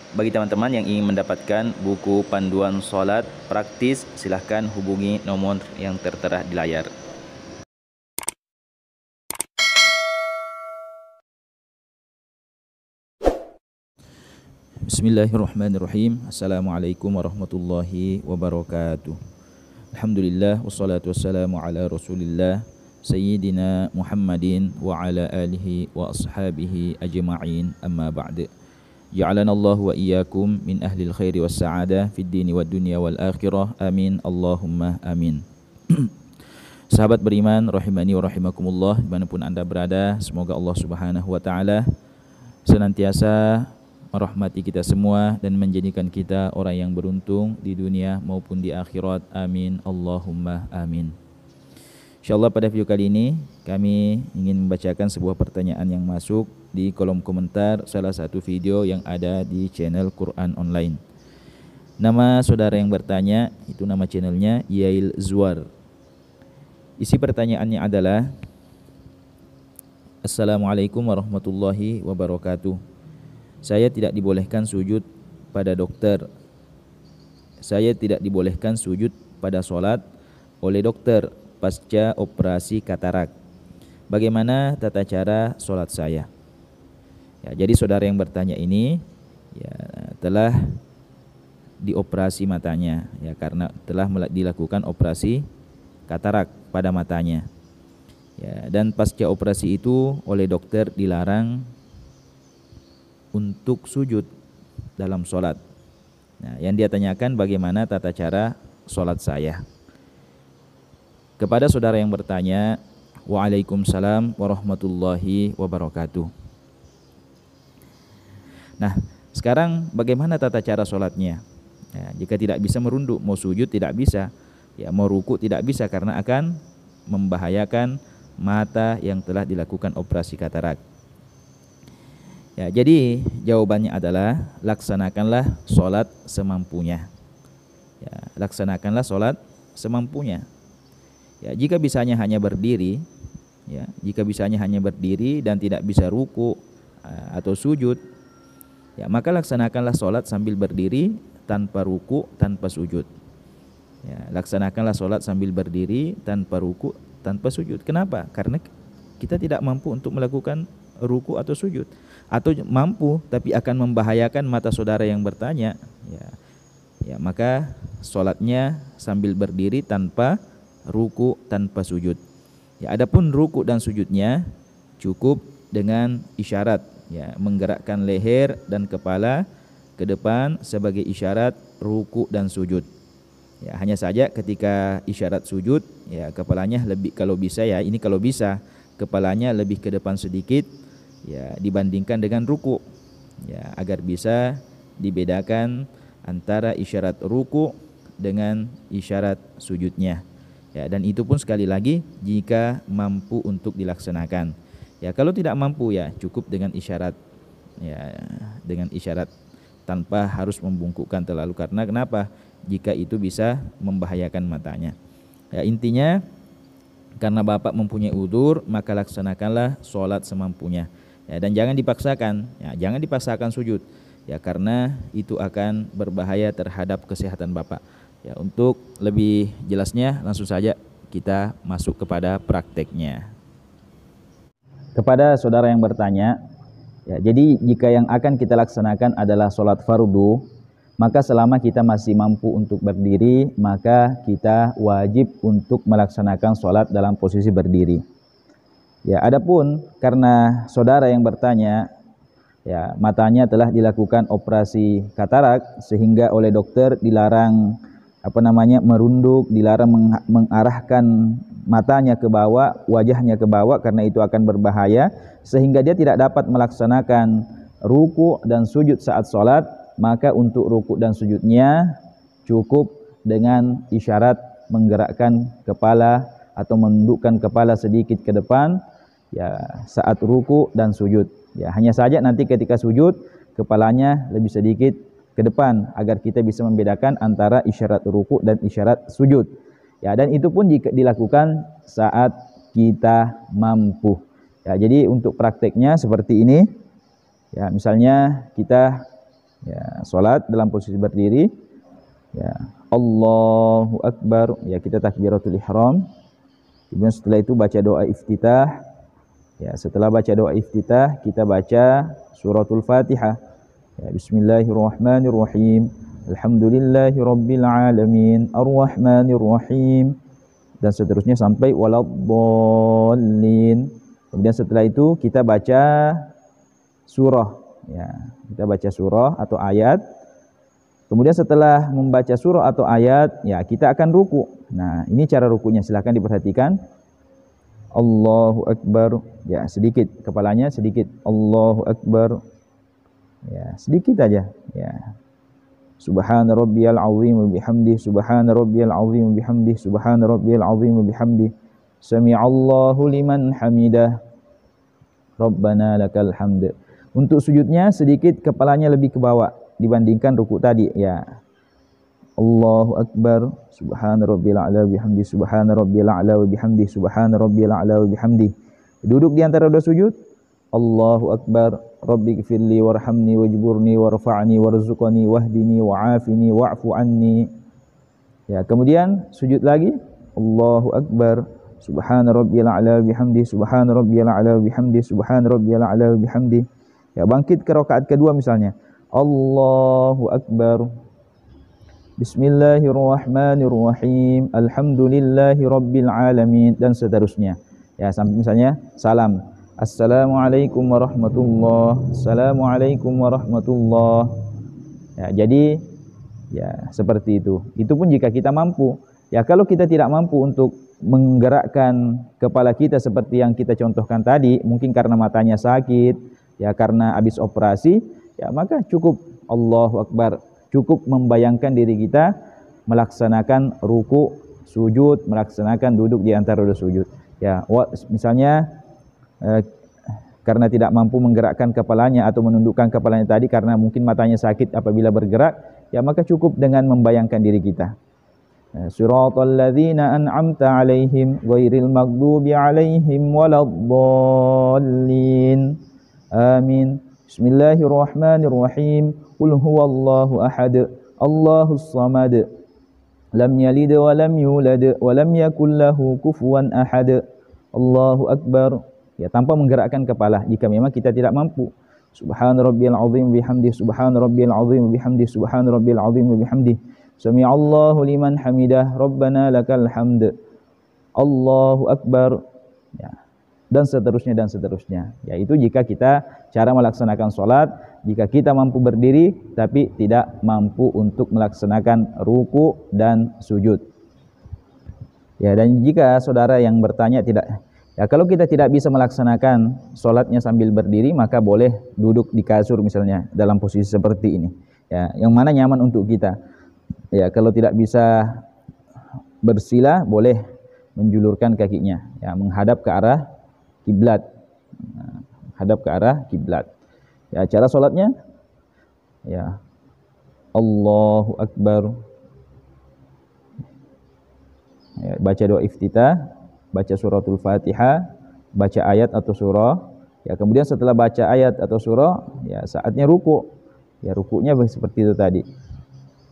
Bagi teman-teman yang ingin mendapatkan buku panduan sholat praktis, silahkan hubungi nomor yang tertera di layar. Bismillahirrahmanirrahim. Assalamualaikum warahmatullahi wabarakatuh. Alhamdulillah wassalatu wassalamu ala Rasulillah Sayyidina Muhammadin wa ala alihi wa ashabihi ajma'in, amma ba'd. Ja'alana Allah wa iyyakum min ahlil khairi was sa'adah fid dini wad dunya wal akhirah. Amin Allahumma amin. Sahabat beriman rahimani wa rahimakumullah, dimanapun Anda berada, semoga Allah Subhanahu wa taala senantiasa merahmati kita semua dan menjadikan kita orang yang beruntung di dunia maupun di akhirat. Amin Allahumma amin. InsyaAllah pada video kali ini kami ingin membacakan sebuah pertanyaan yang masuk di kolom komentar salah satu video yang ada di channel Quran Online. Nama saudara yang bertanya itu nama channelnya Yail Zwar. Isi pertanyaannya adalah: Assalamualaikum warahmatullahi wabarakatuh. Saya tidak dibolehkan sujud pada dokter. Saya tidak dibolehkan sujud pada sholat oleh dokter pasca operasi katarak. Bagaimana tata cara sholat saya? Ya, jadi saudara yang bertanya ini ya, telah dioperasi matanya ya, karena telah dilakukan operasi katarak pada matanya. Ya, dan pasca operasi itu oleh dokter dilarang untuk sujud dalam sholat. Nah, yang dia tanyakan bagaimana tata cara sholat saya. Kepada saudara yang bertanya, Waalaikumsalam warahmatullahi wabarakatuh. Nah, sekarang bagaimana tata cara sholatnya? Ya, jika tidak bisa merunduk, mau sujud tidak bisa, ya mau ruku tidak bisa karena akan membahayakan mata yang telah dilakukan operasi katarak. Ya, jadi jawabannya adalah laksanakanlah sholat semampunya. Ya, laksanakanlah sholat semampunya. Ya, jika bisanya hanya berdiri, ya, jika bisanya hanya berdiri dan tidak bisa ruku atau sujud, ya maka laksanakanlah sholat sambil berdiri tanpa ruku, tanpa sujud. Ya, laksanakanlah sholat sambil berdiri tanpa ruku, tanpa sujud. Kenapa? Karena kita tidak mampu untuk melakukan ruku atau sujud, atau mampu tapi akan membahayakan mata saudara yang bertanya, ya maka sholatnya sambil berdiri tanpa ruku, tanpa sujud. Ya, adapun ruku dan sujudnya cukup dengan isyarat, ya, menggerakkan leher dan kepala ke depan sebagai isyarat ruku dan sujud. Ya, hanya saja ketika isyarat sujud, ya kepalanya lebih, kalau bisa ya, ini kalau bisa kepalanya lebih ke depan sedikit, ya dibandingkan dengan ruku, ya agar bisa dibedakan antara isyarat ruku dengan isyarat sujudnya. Ya, dan itu pun sekali lagi jika mampu untuk dilaksanakan. Ya, kalau tidak mampu ya cukup dengan isyarat. Ya, dengan isyarat tanpa harus membungkukkan terlalu, karena kenapa? Jika itu bisa membahayakan matanya. Ya, intinya karena Bapak mempunyai udzur, maka laksanakanlah sholat semampunya. Ya, dan jangan dipaksakan, ya, jangan dipaksakan sujud, ya karena itu akan berbahaya terhadap kesehatan Bapak. Ya, untuk lebih jelasnya langsung saja kita masuk kepada prakteknya. Kepada saudara yang bertanya, ya, jadi jika yang akan kita laksanakan adalah sholat fardu, maka selama kita masih mampu untuk berdiri, maka kita wajib untuk melaksanakan sholat dalam posisi berdiri. Ya, adapun karena saudara yang bertanya, ya matanya telah dilakukan operasi katarak sehingga oleh dokter dilarang merunduk, dilarang mengarahkan matanya ke bawah, wajahnya ke bawah karena itu akan berbahaya, sehingga dia tidak dapat melaksanakan ruku dan sujud saat sholat. Maka untuk ruku dan sujudnya cukup dengan isyarat menggerakkan kepala atau menundukkan kepala sedikit ke depan, ya saat ruku dan sujud. Ya, hanya saja nanti ketika sujud kepalanya lebih sedikit ke depan agar kita bisa membedakan antara isyarat ruku dan isyarat sujud. Ya, dan itu pun dilakukan saat kita mampu. Ya, jadi untuk prakteknya seperti ini. Ya, misalnya kita Ya, salat dalam posisi berdiri. Ya, Allahu Akbar. Ya, kita takbiratul ihram. Kemudian setelah itu baca doa iftitah. Ya, setelah baca doa iftitah, kita baca suratul Fatihah. Ya, Bismillahirrahmanirrahim. Alhamdulillahirabbil alamin. Arrahmanirrahim. Dan seterusnya sampai waladdallin. Kemudian setelah itu kita baca surah. Ya, kita baca surah atau ayat. Kemudian setelah membaca surah atau ayat, ya kita akan ruku. Nah, ini cara rukunya, silahkan diperhatikan. Allahu Akbar. Ya, sedikit kepalanya, sedikit. Allahu Akbar. Ya, sedikit aja. Ya. Subhana rabbiyal azim wa bihamdi, subhana rabbiyal azim wa bihamdi, subhana rabbiyal azim wa bihamdi. Sami'allahu liman hamidah. Rabbana lakal hamd. Untuk sujudnya sedikit kepalanya lebih ke bawah dibandingkan ruku tadi, ya. Allahu Akbar, subhana rabbiyal a'la wa bihamdi, subhana rabbiyal a'la wa bihamdi, subhana rabbiyal a'la wa bihamdi. Duduk di antara dua sujud. Allahu Akbar, rabbighfirli warhamni wajburni warfa'ni warzuqni wahdini wa'afini wa'fu anni. Ya, kemudian sujud lagi. Allahu Akbar, subhana rabbiyal a'la wa bihamdi, subhana rabbiyal a'la wa bihamdi, subhana rabbiyal a'la wa bihamdi. Ya, bangkit ke rakaat kedua misalnya. Allahu Akbar. Bismillahirrahmanirrahim. Alhamdulillahi rabbil alamin, dan seterusnya. Ya, sampai misalnya salam. Assalamualaikum warahmatullahi. Assalamualaikum warahmatullahi. Ya, jadi ya seperti itu. Itu pun jika kita mampu. Ya, kalau kita tidak mampu untuk menggerakkan kepala kita seperti yang kita contohkan tadi, mungkin karena matanya sakit, ya karena habis operasi, ya maka cukup Allahu Akbar. Cukup membayangkan diri kita melaksanakan ruku, sujud, melaksanakan duduk di antara dua sujud. Ya, misalnya karena tidak mampu menggerakkan kepalanya atau menundukkan kepalanya tadi karena mungkin matanya sakit apabila bergerak, ya maka cukup dengan membayangkan diri kita. Siratal ladzina an'amta 'alaihim ghairil maghdubi 'alaihim waladdallin. Amin. Bismillahirrahmanirrahim. Qul huwallahu ahad, Allahus samad. Lam yalid wa lam yulad wa lam yakul lahu kufuwan ahad. Allahu Akbar. Ya, tanpa menggerakkan kepala jika memang kita tidak mampu. Subhana rabbiyal azim bihamdi, subhana rabbiyal azim bihamdi, subhana rabbiyal azim bihamdi. Sami'allahu liman hamidah, Rabbana lakal hamd. Allahu Akbar. Ya. Dan seterusnya dan seterusnya. Yaitu jika kita cara melaksanakan sholat, jika kita mampu berdiri tapi tidak mampu untuk melaksanakan ruku dan sujud. Ya, dan jika saudara yang bertanya tidak, ya kalau kita tidak bisa melaksanakan sholatnya sambil berdiri, maka boleh duduk di kasur misalnya dalam posisi seperti ini. Ya, yang mana nyaman untuk kita. Ya, kalau tidak bisa bersila, boleh menjulurkan kakinya, ya, menghadap ke arah kiblat. Nah, hadap ke arah kiblat. Ya, cara sholatnya, ya, Allahu Akbar. Ya, baca doa iftitah, baca suratul Fatihah, baca ayat atau surah. Ya, kemudian setelah baca ayat atau surah, ya saatnya ruku. Ya, rukunya seperti itu tadi.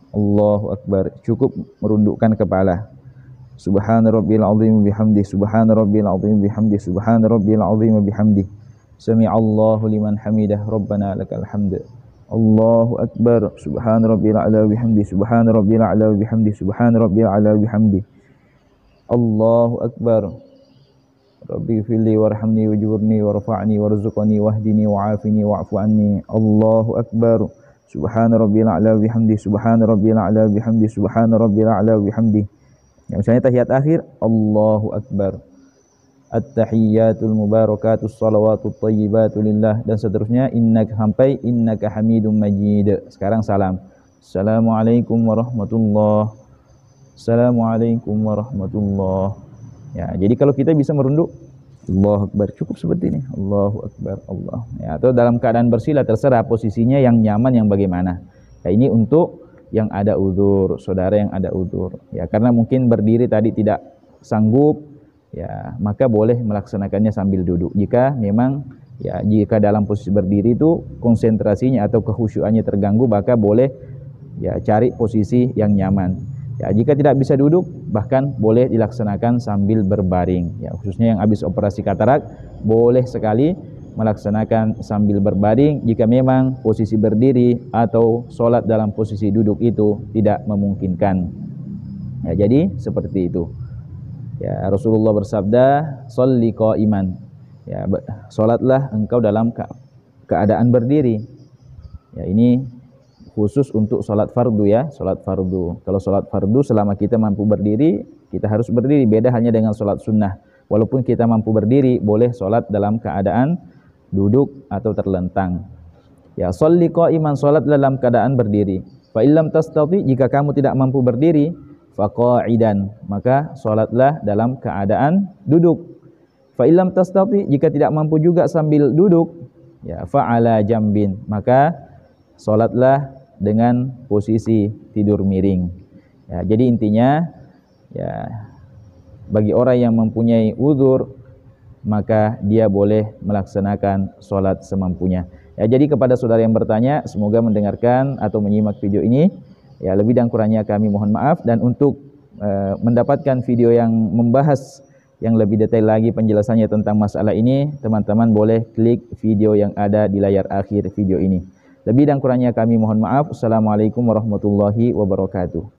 Allahu Akbar. Cukup merundukkan kepala. Subhana rabbil azim bihamdi, subhana rabbil azim bihamdi, subhana rabbil azim bihamdi. Sami'allahu liman hamidah, Rabbana lakal hamd. Allahu Akbar. Subhana rabbil a'la bihamdi, subhana rabbil a'la bihamdi, subhana rabbil a'la bihamdi. Allahu Akbar. Rabbighfirli warhamni wajburni warfa'ni warzuqni wahdini wa'afini wa'fu anni. Allahu Akbar. Subhana rabbil a'la bihamdi, subhana rabbil a'la bihamdi, subhana rabbil a'la bihamdi. Ya, misalnya tahiyat akhir, Allahu Akbar. At-tahiyyatul mubarakatus salawatut thayyibatu lillah, dan seterusnya sampai innaka hamidum majid. Sekarang salam. Assalamualaikum warahmatullahi. Assalamualaikum warahmatullahi. Ya, jadi kalau kita bisa merunduk Allahu Akbar, cukup seperti ini. Allahu Akbar, Allah. Ya, atau dalam keadaan bersila, terserah posisinya yang nyaman yang bagaimana. Ya, ini untuk yang ada udzur, saudara yang ada udzur. Ya, karena mungkin berdiri tadi tidak sanggup, ya, maka boleh melaksanakannya sambil duduk. Jika memang Ya, jika dalam posisi berdiri itu konsentrasinya atau kekhusyuannya terganggu, maka boleh ya cari posisi yang nyaman. Ya, jika tidak bisa duduk, bahkan boleh dilaksanakan sambil berbaring. Ya, khususnya yang habis operasi katarak, boleh sekali melaksanakan sambil berbaring jika memang posisi berdiri atau sholat dalam posisi duduk itu tidak memungkinkan. Ya, jadi seperti itu. Ya, Rasulullah bersabda, "Sholli qa'iman." Ya, sholatlah engkau dalam keadaan berdiri. Ya, ini khusus untuk sholat fardu ya, sholat fardu. Kalau sholat fardu selama kita mampu berdiri, kita harus berdiri. Beda halnya dengan sholat sunnah. Walaupun kita mampu berdiri, boleh sholat dalam keadaan duduk atau terlentang. Ya, sholli qa'iman, sholat dalam keadaan berdiri. Fa illam tastati, jika kamu tidak mampu berdiri, fa qa'idan, maka sholatlah dalam keadaan duduk. Fa illam tastati, jika tidak mampu juga sambil duduk, ya fa ala jambin, maka sholatlah dengan posisi tidur miring. Ya, jadi intinya ya bagi orang yang mempunyai uzur, maka dia boleh melaksanakan sholat semampunya. Ya, jadi kepada saudara yang bertanya, semoga mendengarkan atau menyimak video ini. Ya, lebih dan kurangnya kami mohon maaf. Dan untuk mendapatkan video yang membahas yang lebih detail lagi penjelasannya tentang masalah ini, teman-teman boleh klik video yang ada di layar akhir video ini. Lebih dan kurangnya kami mohon maaf. Assalamualaikum warahmatullahi wabarakatuh.